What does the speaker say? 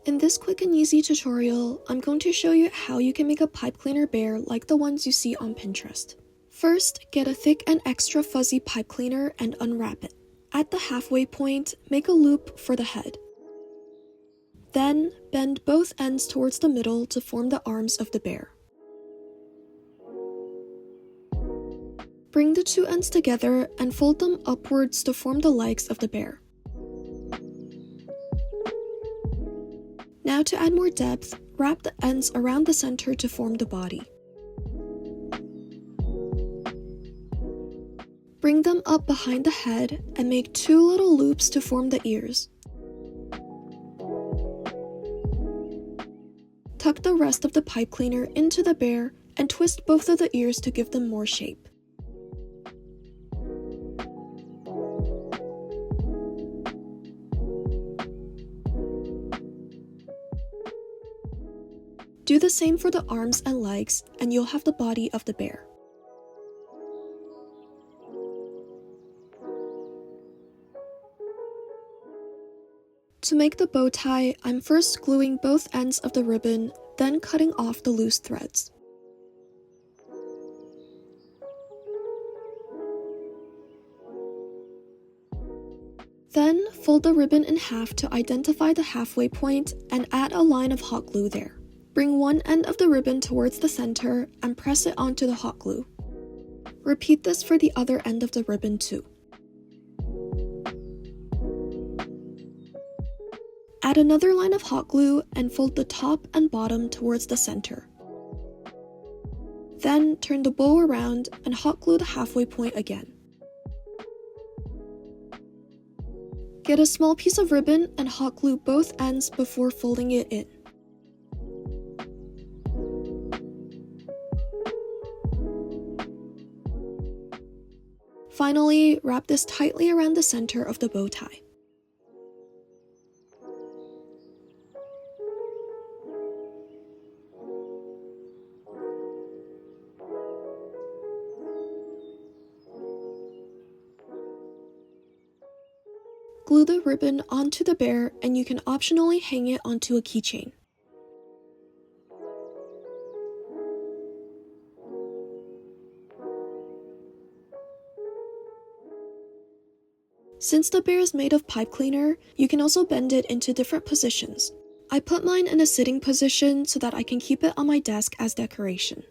In this quick and easy tutorial, I'm going to show you how you can make a pipe cleaner bear like the ones you see on Pinterest. First, get a thick and extra fuzzy pipe cleaner and unwrap it. At the halfway point, make a loop for the head. Then, bend both ends towards the middle to form the arms of the bear. Bring the two ends together and fold them upwards to form the legs of the bear. Now to add more depth, wrap the ends around the center to form the body. Bring them up behind the head and make two little loops to form the ears. Tuck the rest of the pipe cleaner into the bear and twist both of the ears to give them more shape. Do the same for the arms and legs, and you'll have the body of the bear. To make the bow tie, I'm first gluing both ends of the ribbon, then cutting off the loose threads. Then, fold the ribbon in half to identify the halfway point and add a line of hot glue there. Bring one end of the ribbon towards the center and press it onto the hot glue. Repeat this for the other end of the ribbon too. Add another line of hot glue and fold the top and bottom towards the center. Then turn the bow around and hot glue the halfway point again. Get a small piece of ribbon and hot glue both ends before folding it in. Finally, wrap this tightly around the center of the bow tie. Glue the ribbon onto the bear, and you can optionally hang it onto a keychain. Since the bear is made of pipe cleaner, you can also bend it into different positions. I put mine in a sitting position so that I can keep it on my desk as decoration.